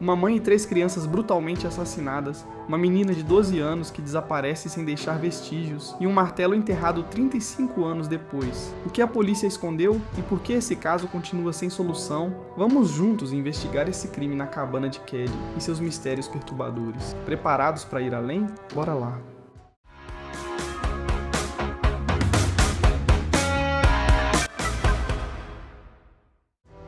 uma mãe e 3 crianças brutalmente assassinadas, uma menina de 12 anos que desaparece sem deixar vestígios e um martelo enterrado 35 anos depois. O que a polícia escondeu e por que esse caso continua sem solução? Vamos juntos investigar esse crime na cabana de Kelly e seus mistérios perturbadores. Preparados para ir além? Bora lá!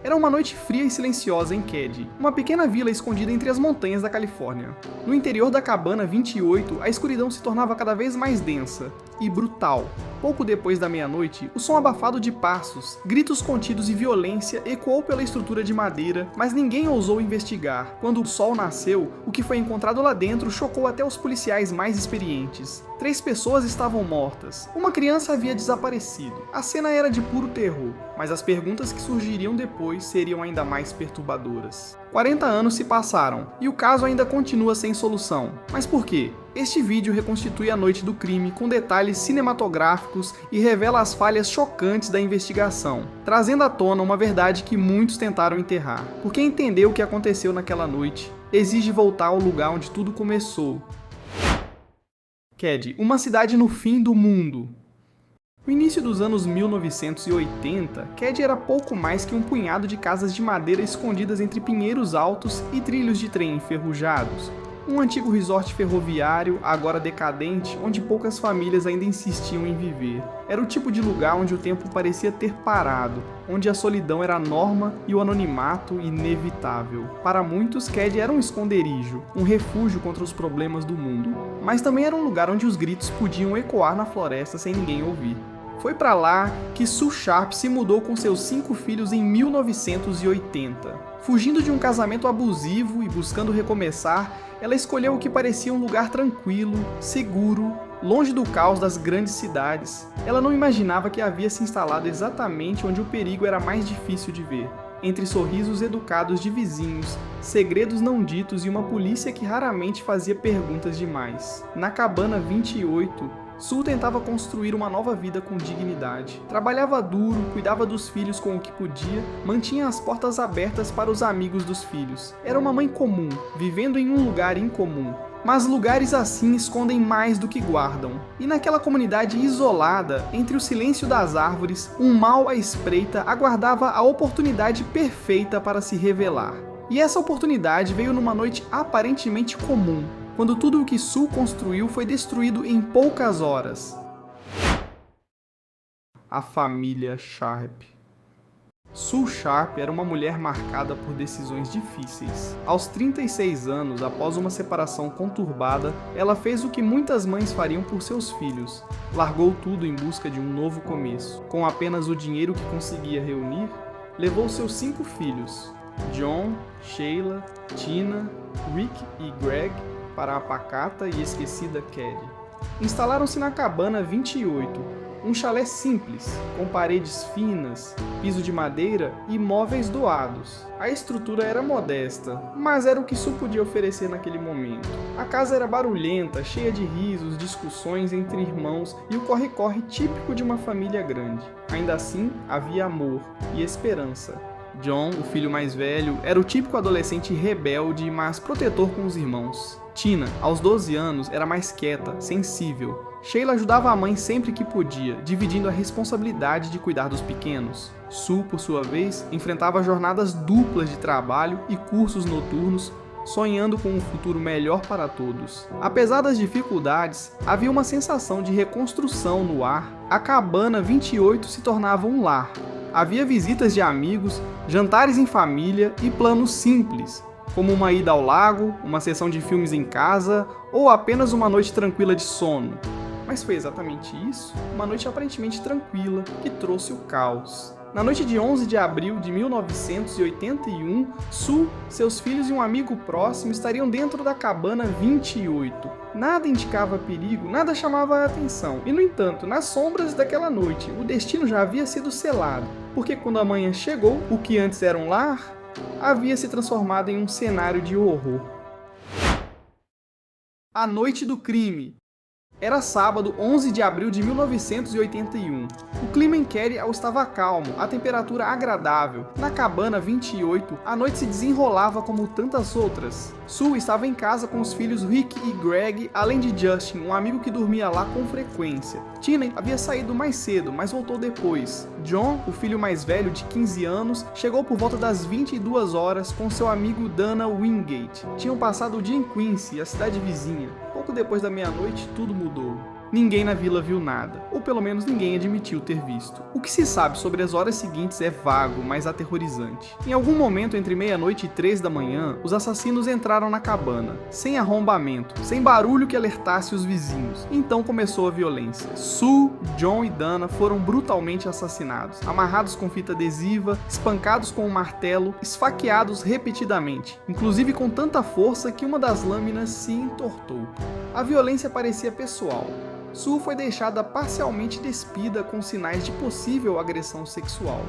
Era uma noite fria e silenciosa em Keddie, uma pequena vila escondida entre as montanhas da Califórnia. No interior da cabana 28, a escuridão se tornava cada vez mais densa e brutal. Pouco depois da meia-noite, o som abafado de passos, gritos contidos e violência ecoou pela estrutura de madeira, mas ninguém ousou investigar. Quando o sol nasceu, o que foi encontrado lá dentro chocou até os policiais mais experientes. 3 pessoas estavam mortas. Uma criança havia desaparecido. A cena era de puro terror, mas as perguntas que surgiriam depois seriam ainda mais perturbadoras. 40 anos se passaram, e o caso ainda continua sem solução. Mas por quê? Este vídeo reconstitui a noite do crime com detalhes cinematográficos e revela as falhas chocantes da investigação, trazendo à tona uma verdade que muitos tentaram enterrar. Porque entender o que aconteceu naquela noite exige voltar ao lugar onde tudo começou. Keddie, uma cidade no fim do mundo. No início dos anos 1980, Keddie era pouco mais que um punhado de casas de madeira escondidas entre pinheiros altos e trilhos de trem enferrujados. Um antigo resort ferroviário, agora decadente, onde poucas famílias ainda insistiam em viver. Era o tipo de lugar onde o tempo parecia ter parado, onde a solidão era a norma e o anonimato inevitável. Para muitos, Keddie era um esconderijo, um refúgio contra os problemas do mundo. Mas também era um lugar onde os gritos podiam ecoar na floresta sem ninguém ouvir. Foi para lá que Sue Sharp se mudou com seus 5 filhos em 1980. Fugindo de um casamento abusivo e buscando recomeçar, ela escolheu o que parecia um lugar tranquilo, seguro, longe do caos das grandes cidades. Ela não imaginava que havia se instalado exatamente onde o perigo era mais difícil de ver. Entre sorrisos educados de vizinhos, segredos não ditos e uma polícia que raramente fazia perguntas demais. Na cabana 28, Sue tentava construir uma nova vida com dignidade. Trabalhava duro, cuidava dos filhos com o que podia, mantinha as portas abertas para os amigos dos filhos. Era uma mãe comum, vivendo em um lugar incomum. Mas lugares assim escondem mais do que guardam. E naquela comunidade isolada, entre o silêncio das árvores, um mal à espreita aguardava a oportunidade perfeita para se revelar. E essa oportunidade veio numa noite aparentemente comum, quando tudo o que Sue construiu foi destruído em poucas horas. A família Sharp. Sue Sharp era uma mulher marcada por decisões difíceis. Aos 36 anos, após uma separação conturbada, ela fez o que muitas mães fariam por seus filhos. Largou tudo em busca de um novo começo. Com apenas o dinheiro que conseguia reunir, levou seus 5 filhos, John, Sheila, Tina, Rick e Greg, para a pacata e esquecida Keddie. Instalaram-se na cabana 28, um chalé simples, com paredes finas, piso de madeira e móveis doados. A estrutura era modesta, mas era o que Sue podia oferecer naquele momento. A casa era barulhenta, cheia de risos, discussões entre irmãos e o corre-corre típico de uma família grande. Ainda assim, havia amor e esperança. John, o filho mais velho, era o típico adolescente rebelde, mas protetor com os irmãos. Tina, aos 12 anos, era mais quieta, sensível. Sheila ajudava a mãe sempre que podia, dividindo a responsabilidade de cuidar dos pequenos. Sue, por sua vez, enfrentava jornadas duplas de trabalho e cursos noturnos, sonhando com um futuro melhor para todos. Apesar das dificuldades, havia uma sensação de reconstrução no ar. A cabana 28 se tornava um lar. Havia visitas de amigos, jantares em família e planos simples, como uma ida ao lago, uma sessão de filmes em casa ou apenas uma noite tranquila de sono. Mas foi exatamente isso, uma noite aparentemente tranquila, que trouxe o caos. Na noite de 11 de abril de 1981, Sue, seus filhos e um amigo próximo estariam dentro da cabana 28. Nada indicava perigo, nada chamava a atenção. E, no entanto, nas sombras daquela noite, o destino já havia sido selado, porque quando a manhã chegou, o que antes era um lar havia se transformado em um cenário de horror. A noite do crime. Era sábado, 11 de abril de 1981. O clima em Cary estava calmo, a temperatura agradável. Na cabana 28, a noite se desenrolava como tantas outras. Sue estava em casa com os filhos Rick e Greg, além de Justin, um amigo que dormia lá com frequência. Tina havia saído mais cedo, mas voltou depois. John, o filho mais velho de 15 anos, chegou por volta das 22 horas com seu amigo Dana Wingate. Tinham passado o dia em Quincy, a cidade vizinha. Pouco depois da meia-noite, tudo mudou. Ninguém na vila viu nada, ou pelo menos ninguém admitiu ter visto. O que se sabe sobre as horas seguintes é vago, mas aterrorizante. Em algum momento entre meia-noite e 3 da manhã, os assassinos entraram na cabana, sem arrombamento, sem barulho que alertasse os vizinhos. Então começou a violência. Sue, John e Dana foram brutalmente assassinados, amarrados com fita adesiva, espancados com um martelo, esfaqueados repetidamente, inclusive com tanta força que uma das lâminas se entortou. A violência parecia pessoal. Sue foi deixada parcialmente despida com sinais de possível agressão sexual.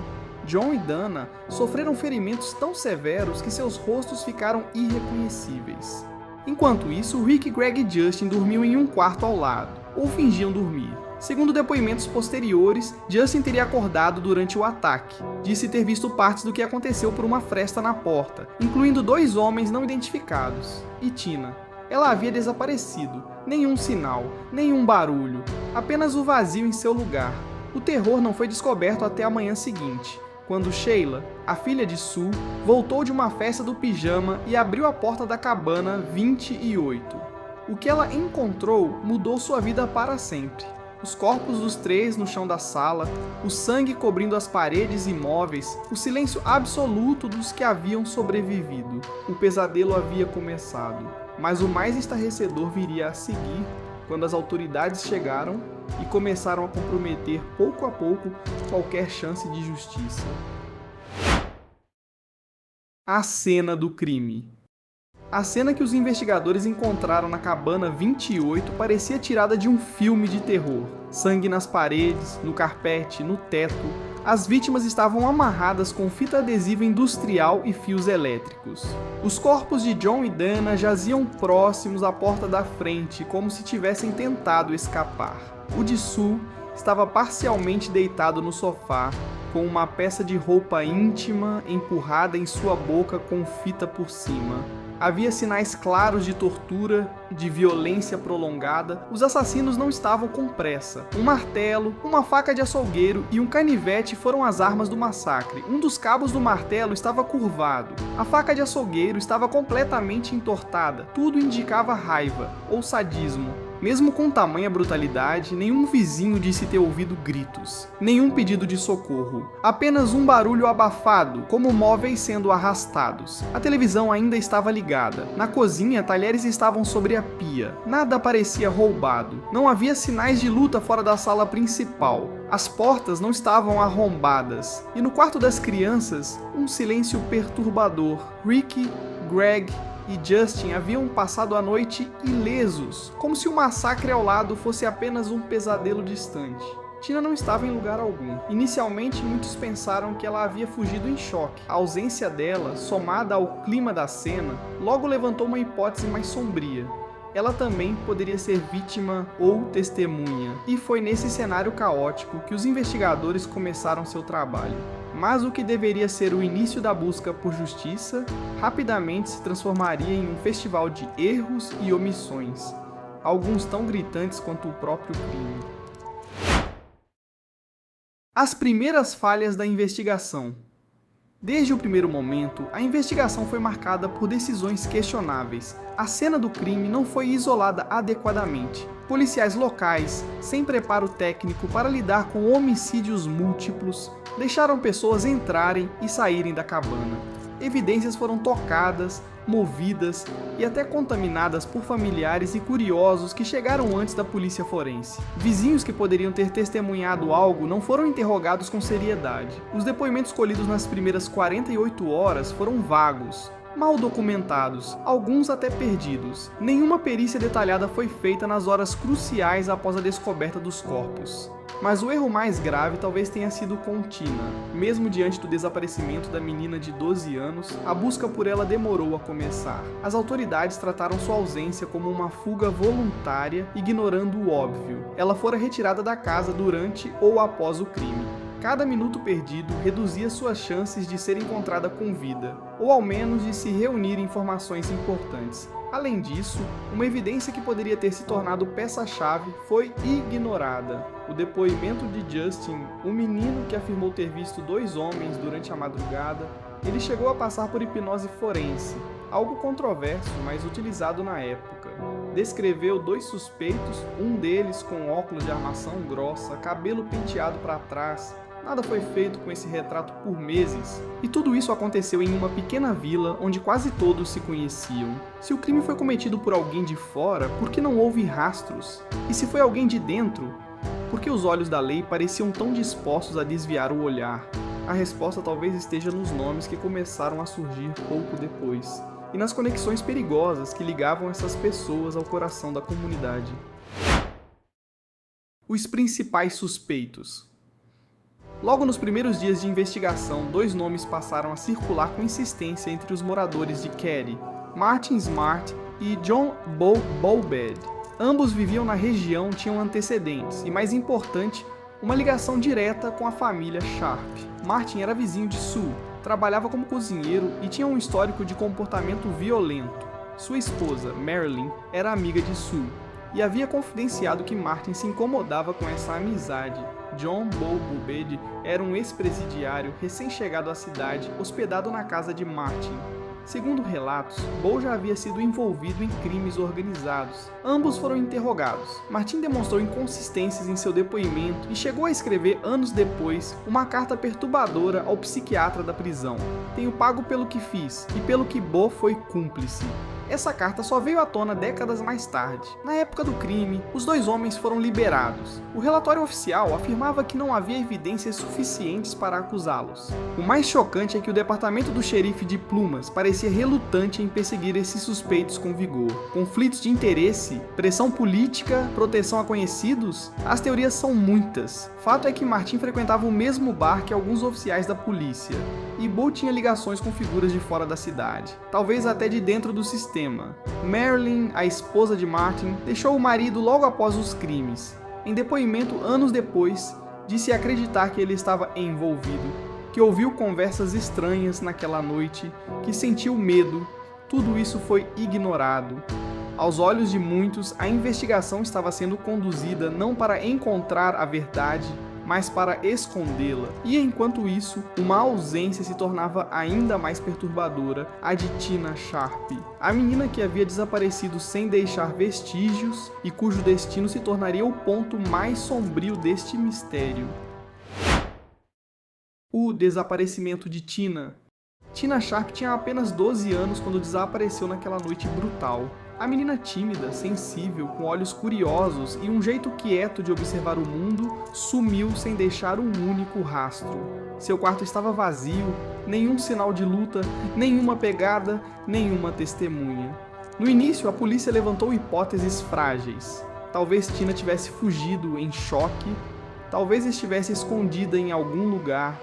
John e Dana sofreram ferimentos tão severos que seus rostos ficaram irreconhecíveis. Enquanto isso, Rick, Greg e Justin dormiam em um quarto ao lado, ou fingiam dormir. Segundo depoimentos posteriores, Justin teria acordado durante o ataque. Disse ter visto partes do que aconteceu por uma fresta na porta, incluindo 2 homens não identificados. E Tina? Ela havia desaparecido. Nenhum sinal, nenhum barulho, apenas o vazio em seu lugar. O terror não foi descoberto até a manhã seguinte, quando Sheila, a filha de Sue, voltou de uma festa do pijama e abriu a porta da cabana 28. O que ela encontrou mudou sua vida para sempre. Os corpos dos 3 no chão da sala, o sangue cobrindo as paredes e móveis, o silêncio absoluto dos que haviam sobrevivido. O pesadelo havia começado. Mas o mais estarrecedor viria a seguir, quando as autoridades chegaram e começaram a comprometer pouco a pouco qualquer chance de justiça. A cena do crime. A cena que os investigadores encontraram na cabana 28 parecia tirada de um filme de terror. Sangue nas paredes, no carpete, no teto. As vítimas estavam amarradas com fita adesiva industrial e fios elétricos. Os corpos de John e Dana jaziam próximos à porta da frente, como se tivessem tentado escapar. O de Sue estava parcialmente deitado no sofá, com uma peça de roupa íntima empurrada em sua boca com fita por cima. Havia sinais claros de tortura, de violência prolongada. Os assassinos não estavam com pressa. Um martelo, uma faca de açougueiro e um canivete foram as armas do massacre. Um dos cabos do martelo estava curvado. A faca de açougueiro estava completamente entortada. Tudo indicava raiva ou sadismo. Mesmo com tamanha brutalidade, nenhum vizinho disse ter ouvido gritos, nenhum pedido de socorro. Apenas um barulho abafado, como móveis sendo arrastados. A televisão ainda estava ligada. Na cozinha, talheres estavam sobre a pia. Nada parecia roubado. Não havia sinais de luta fora da sala principal. As portas não estavam arrombadas. E no quarto das crianças, um silêncio perturbador. Rick, Greg e Justin haviam passado a noite ilesos, como se o massacre ao lado fosse apenas um pesadelo distante. Tina não estava em lugar algum. Inicialmente, muitos pensaram que ela havia fugido em choque. A ausência dela, somada ao clima da cena, logo levantou uma hipótese mais sombria. Ela também poderia ser vítima ou testemunha. E foi nesse cenário caótico que os investigadores começaram seu trabalho. Mas o que deveria ser o início da busca por justiça, rapidamente se transformaria em um festival de erros e omissões, alguns tão gritantes quanto o próprio crime. As primeiras falhas da investigação. Desde o primeiro momento, a investigação foi marcada por decisões questionáveis. A cena do crime não foi isolada adequadamente. Policiais locais, sem preparo técnico para lidar com homicídios múltiplos, deixaram pessoas entrarem e saírem da cabana. Evidências foram tocadas, movidas e até contaminadas por familiares e curiosos que chegaram antes da polícia forense. Vizinhos que poderiam ter testemunhado algo não foram interrogados com seriedade. Os depoimentos colhidos nas primeiras 48 horas foram vagos, mal documentados, alguns até perdidos. Nenhuma perícia detalhada foi feita nas horas cruciais após a descoberta dos corpos. Mas o erro mais grave talvez tenha sido com Tina. Mesmo diante do desaparecimento da menina de 12 anos, a busca por ela demorou a começar. As autoridades trataram sua ausência como uma fuga voluntária, ignorando o óbvio. Ela fora retirada da casa durante ou após o crime. Cada minuto perdido reduzia suas chances de ser encontrada com vida, ou ao menos de se reunir informações importantes. Além disso, uma evidência que poderia ter se tornado peça-chave foi ignorada. O depoimento de Justin, o menino que afirmou ter visto 2 homens durante a madrugada, ele chegou a passar por hipnose forense, algo controverso, mas utilizado na época. Descreveu 2 suspeitos, um deles com óculos de armação grossa, cabelo penteado para trás. Nada foi feito com esse retrato por meses, e tudo isso aconteceu em uma pequena vila onde quase todos se conheciam. Se o crime foi cometido por alguém de fora, por que não houve rastros? E se foi alguém de dentro, por que os olhos da lei pareciam tão dispostos a desviar o olhar? A resposta talvez esteja nos nomes que começaram a surgir pouco depois, e nas conexões perigosas que ligavam essas pessoas ao coração da comunidade. Os principais suspeitos. Logo nos primeiros dias de investigação, 2 nomes passaram a circular com insistência entre os moradores de Cary: Martin Smart e John Bowbed. Ambos viviam na região, tinham antecedentes e, mais importante, uma ligação direta com a família Sharp. Martin era vizinho de Sue, trabalhava como cozinheiro e tinha um histórico de comportamento violento. Sua esposa, Marilyn, era amiga de Sue e havia confidenciado que Martin se incomodava com essa amizade. John Bowbed era um ex-presidiário recém-chegado à cidade, hospedado na casa de Martin. Segundo relatos, Bow já havia sido envolvido em crimes organizados. Ambos foram interrogados. Martin demonstrou inconsistências em seu depoimento e chegou a escrever anos depois uma carta perturbadora ao psiquiatra da prisão. Tenho pago pelo que fiz e pelo que Bow foi cúmplice. Essa carta só veio à tona décadas mais tarde. Na época do crime, os 2 homens foram liberados. O relatório oficial afirmava que não havia evidências suficientes para acusá-los. O mais chocante é que o departamento do xerife de Plumas parecia relutante em perseguir esses suspeitos com vigor. Conflitos de interesse, pressão política, proteção a conhecidos? As teorias são muitas. Fato é que Martin frequentava o mesmo bar que alguns oficiais da polícia, e Bow tinha ligações com figuras de fora da cidade, talvez até de dentro do sistema. Marilyn, a esposa de Martin, deixou o marido logo após os crimes. Em depoimento anos depois, disse acreditar que ele estava envolvido, que ouviu conversas estranhas naquela noite, que sentiu medo. Tudo isso foi ignorado. Aos olhos de muitos, a investigação estava sendo conduzida não para encontrar a verdade, mas para escondê-la. E enquanto isso, uma ausência se tornava ainda mais perturbadora, a de Tina Sharp. A menina que havia desaparecido sem deixar vestígios e cujo destino se tornaria o ponto mais sombrio deste mistério. O desaparecimento de Tina. Tina Sharp tinha apenas 12 anos quando desapareceu naquela noite brutal. A menina tímida, sensível, com olhos curiosos e um jeito quieto de observar o mundo, sumiu sem deixar um único rastro. Seu quarto estava vazio, nenhum sinal de luta, nenhuma pegada, nenhuma testemunha. No início, a polícia levantou hipóteses frágeis. Talvez Tina tivesse fugido em choque, talvez estivesse escondida em algum lugar,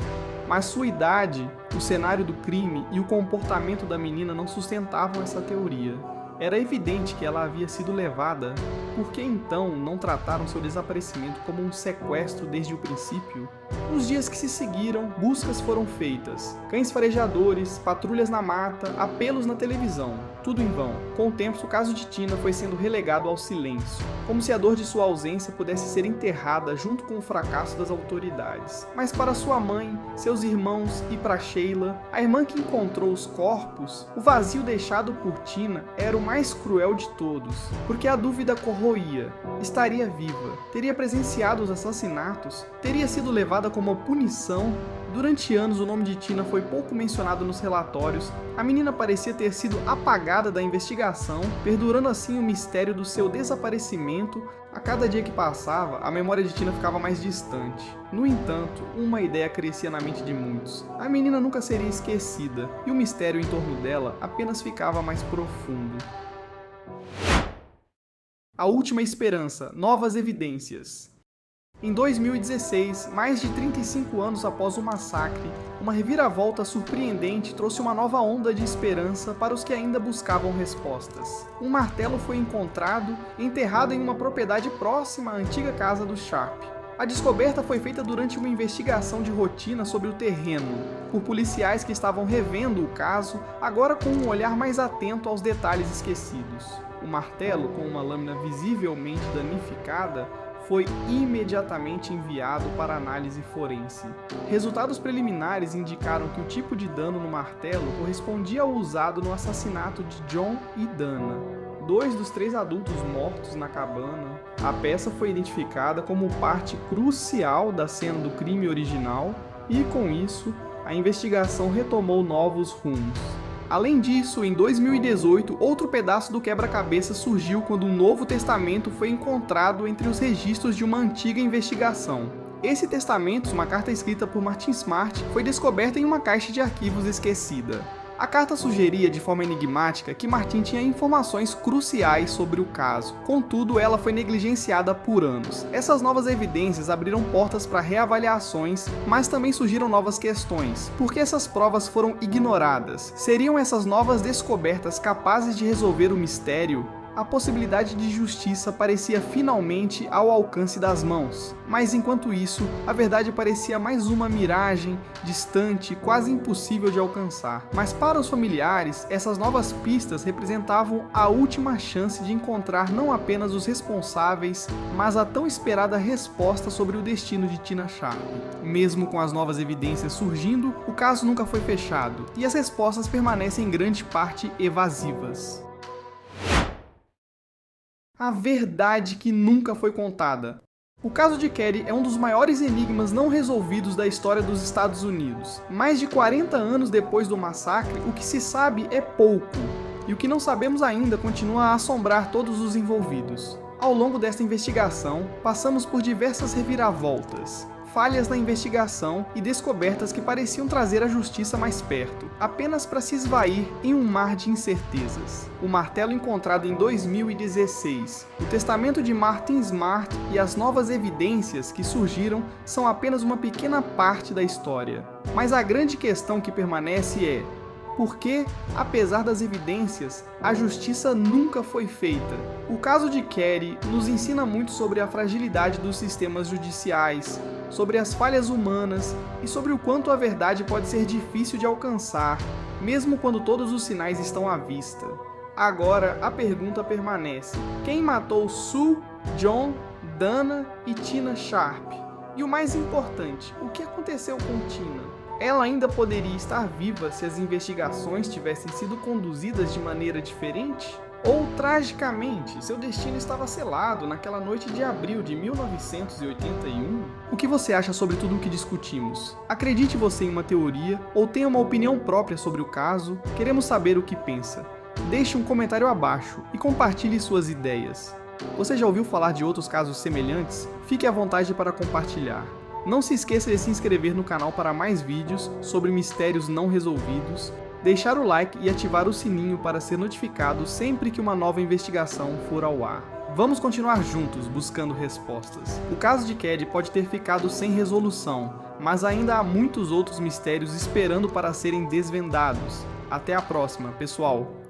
mas sua idade, o cenário do crime e o comportamento da menina não sustentavam essa teoria. Era evidente que ela havia sido levada. Por que então não trataram seu desaparecimento como um sequestro desde o princípio? Nos dias que se seguiram, buscas foram feitas. Cães farejadores, patrulhas na mata, apelos na televisão. Tudo em vão. Com o tempo, o caso de Tina foi sendo relegado ao silêncio, como se a dor de sua ausência pudesse ser enterrada junto com o fracasso das autoridades. Mas para sua mãe, seus irmãos e para Sheila, a irmã que encontrou os corpos, o vazio deixado por Tina era o mais cruel de todos, porque a dúvida corroía. Estaria viva? Teria presenciado os assassinatos? Teria sido levada como punição? Durante anos, o nome de Tina foi pouco mencionado nos relatórios. A menina parecia ter sido apagada da investigação, perdurando assim o mistério do seu desaparecimento. A cada dia que passava, a memória de Tina ficava mais distante. No entanto, uma ideia crescia na mente de muitos. A menina nunca seria esquecida, e o mistério em torno dela apenas ficava mais profundo. A última esperança, novas evidências. Em 2016, mais de 35 anos após o massacre, uma reviravolta surpreendente trouxe uma nova onda de esperança para os que ainda buscavam respostas. Um martelo foi encontrado enterrado em uma propriedade próxima à antiga casa dos Sharp. A descoberta foi feita durante uma investigação de rotina sobre o terreno, por policiais que estavam revendo o caso, agora com um olhar mais atento aos detalhes esquecidos. O martelo, com uma lâmina visivelmente danificada, foi imediatamente enviado para análise forense. Resultados preliminares indicaram que o tipo de dano no martelo correspondia ao usado no assassinato de John e Dana, 2 dos 3 adultos mortos na cabana. A peça foi identificada como parte crucial da cena do crime original e, com isso, a investigação retomou novos rumos. Além disso, em 2018, outro pedaço do quebra-cabeça surgiu quando um Novo Testamento foi encontrado entre os registros de uma antiga investigação. Esse testamento, uma carta escrita por Martin Smart, foi descoberta em uma caixa de arquivos esquecida. A carta sugeria de forma enigmática que Martin tinha informações cruciais sobre o caso, contudo ela foi negligenciada por anos. Essas novas evidências abriram portas para reavaliações, mas também surgiram novas questões. Por que essas provas foram ignoradas? Seriam essas novas descobertas capazes de resolver o mistério? A possibilidade de justiça parecia finalmente ao alcance das mãos, mas enquanto isso, a verdade parecia mais uma miragem, distante, quase impossível de alcançar. Mas para os familiares, essas novas pistas representavam a última chance de encontrar não apenas os responsáveis, mas a tão esperada resposta sobre o destino de Tina Sharp. Mesmo com as novas evidências surgindo, o caso nunca foi fechado, e as respostas permanecem em grande parte evasivas. A verdade que nunca foi contada. O caso de Keddie é um dos maiores enigmas não resolvidos da história dos Estados Unidos. Mais de 40 anos depois do massacre, o que se sabe é pouco, e o que não sabemos ainda continua a assombrar todos os envolvidos. Ao longo desta investigação, passamos por diversas reviravoltas, falhas na investigação e descobertas que pareciam trazer a justiça mais perto, apenas para se esvair em um mar de incertezas. O martelo encontrado em 2016, o testamento de Martin Smart e as novas evidências que surgiram são apenas uma pequena parte da história. Mas a grande questão que permanece é: por que, apesar das evidências, a justiça nunca foi feita? O caso de Keddie nos ensina muito sobre a fragilidade dos sistemas judiciais, sobre as falhas humanas e sobre o quanto a verdade pode ser difícil de alcançar, mesmo quando todos os sinais estão à vista. Agora, a pergunta permanece: quem matou Sue, John, Dana e Tina Sharp? E o mais importante, o que aconteceu com Tina? Ela ainda poderia estar viva se as investigações tivessem sido conduzidas de maneira diferente? Ou, tragicamente, seu destino estava selado naquela noite de abril de 1981? O que você acha sobre tudo o que discutimos? Acredite você em uma teoria ou tenha uma opinião própria sobre o caso? Queremos saber o que pensa. Deixe um comentário abaixo e compartilhe suas ideias. Você já ouviu falar de outros casos semelhantes? Fique à vontade para compartilhar. Não se esqueça de se inscrever no canal para mais vídeos sobre mistérios não resolvidos, deixar o like e ativar o sininho para ser notificado sempre que uma nova investigação for ao ar. Vamos continuar juntos buscando respostas. O caso de Keddie pode ter ficado sem resolução, mas ainda há muitos outros mistérios esperando para serem desvendados. Até a próxima, pessoal!